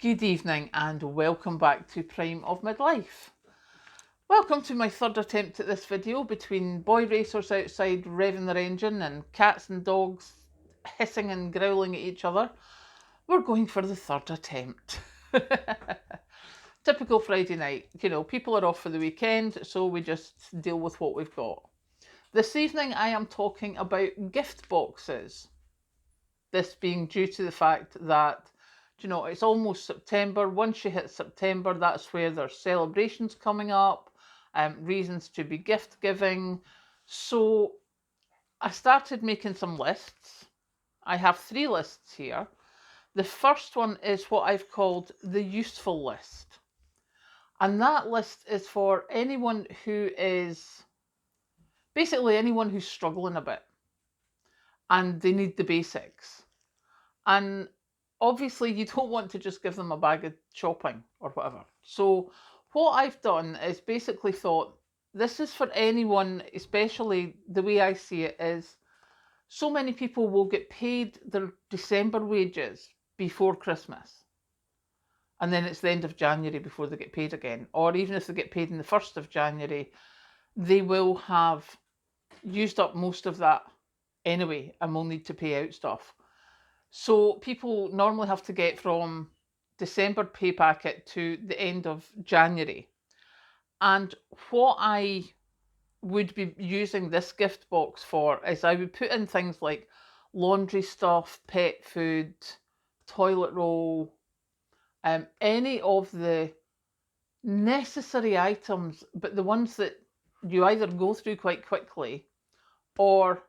Good evening and welcome back to Prime of Midlife. Welcome to my third attempt at this video between boy racers outside revving their engine and cats and dogs hissing and growling at each other. We're going for the third attempt. Typical Friday night. People are off for the weekend, so we just deal with what we've got. This evening I am talking about gift boxes. This being due to the fact that it's almost September. Once you hit September, that's where there's celebrations coming up, reasons to be gift giving. So I started making some lists. I have 3 lists here. The first one is what I've called the useful list. And that list is for anyone who is basically anyone who's struggling a bit and they need the basics. And obviously, you don't want to just give them a bag of shopping or whatever. So, what I've done is basically thought this is for anyone, especially the way I see it is so many people will get paid their December wages before Christmas. And then it's the end of January before they get paid again. Or even if they get paid in the 1st of January, they will have used up most of that anyway and will need to pay out stuff. So people normally have to get from December pay packet to the end of January. And what I would be using this gift box for is I would put in things like laundry stuff, pet food, toilet roll, any of the necessary items, but the ones that you either go through quite quickly or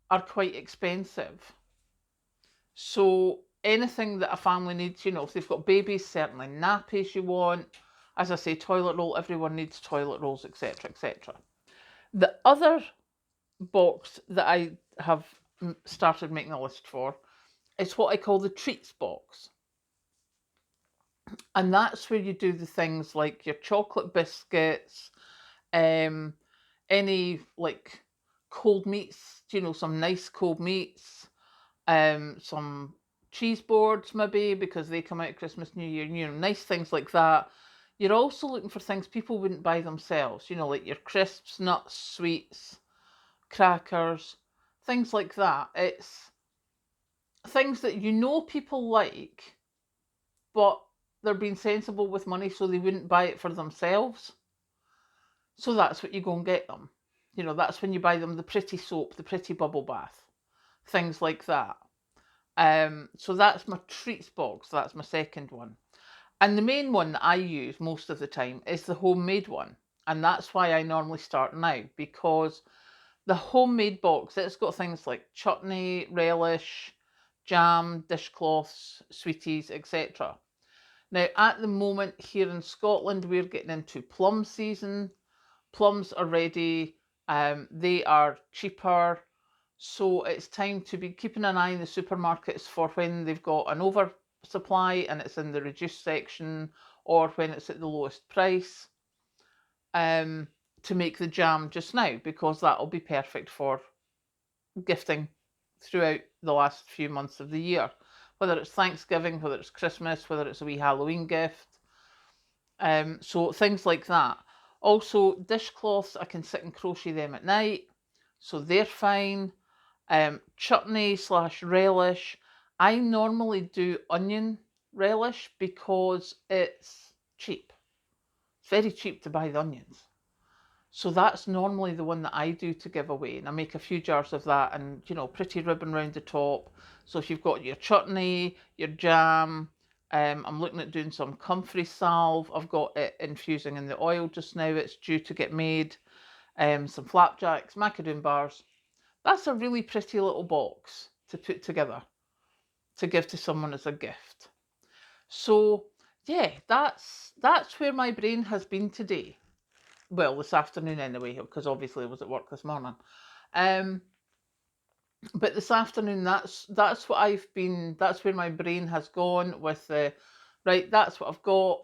are quite expensive. So anything that a family needs, if they've got babies, certainly nappies you want. As I say, toilet roll, everyone needs toilet rolls, etc., etc. The other box that I have started making a list for is what I call the treats box. And that's where you do the things like your chocolate biscuits, any like cold meats, some nice cold meats, some cheese boards maybe because they come out at Christmas, New Year, nice things like that. You're also looking for things people wouldn't buy themselves, like your crisps, nuts, sweets, crackers, things like that. It's things that people like, but they're being sensible with money so they wouldn't buy it for themselves. So that's what you go and get them. That's when you buy them the pretty soap, the pretty bubble bath, things like that. So that's my treats box. That's my second one. And the main one that I use most of the time is the homemade one. And that's why I normally start now, because the homemade box, it's got things like chutney, relish, jam, dishcloths, sweeties, etc. Now, at the moment here in Scotland, we're getting into plum season. Plums are ready. They are cheaper. So it's time to be keeping an eye in the supermarkets for when they've got an oversupply and it's in the reduced section, or when it's at the lowest price, to make the jam just now, because that'll be perfect for gifting throughout the last few months of the year. Whether it's Thanksgiving, whether it's Christmas, whether it's a wee Halloween gift. So things like that. Also, dishcloths, I can sit and crochet them at night, so they're fine. Chutney / relish. I normally do onion relish because it's cheap. It's very cheap to buy the onions. So that's normally the one that I do to give away. And I make a few jars of that and, pretty ribbon round the top. So if you've got your chutney, your jam, I'm looking at doing some comfrey salve. I've got it infusing in the oil just now. It's due to get made. Some flapjacks, macaroon bars. That's a really pretty little box to put together to give to someone as a gift. So yeah, that's where my brain has been today. Well, this afternoon anyway, because obviously I was at work this morning. But this afternoon, that's what I've been. That's where my brain has gone with the right. That's what I've got.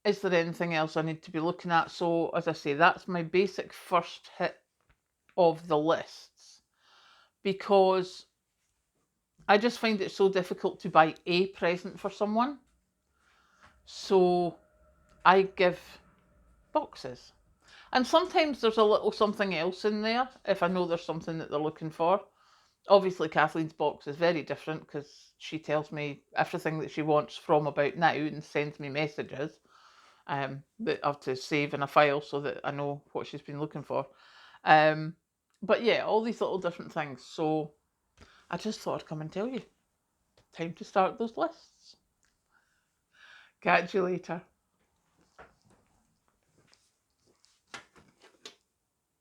Is there anything else I need to be looking at? So as I say, that's my basic first hit of the lists, because I just find it so difficult to buy a present for someone. So I give boxes. And sometimes there's a little something else in there if I know there's something that they're looking for. Obviously, Kathleen's box is very different because she tells me everything that she wants from about now and sends me messages that I have to save in a file so that I know what she's been looking for. But yeah, all these little different things. So I just thought I'd come and tell you. Time to start those lists. Catch you later.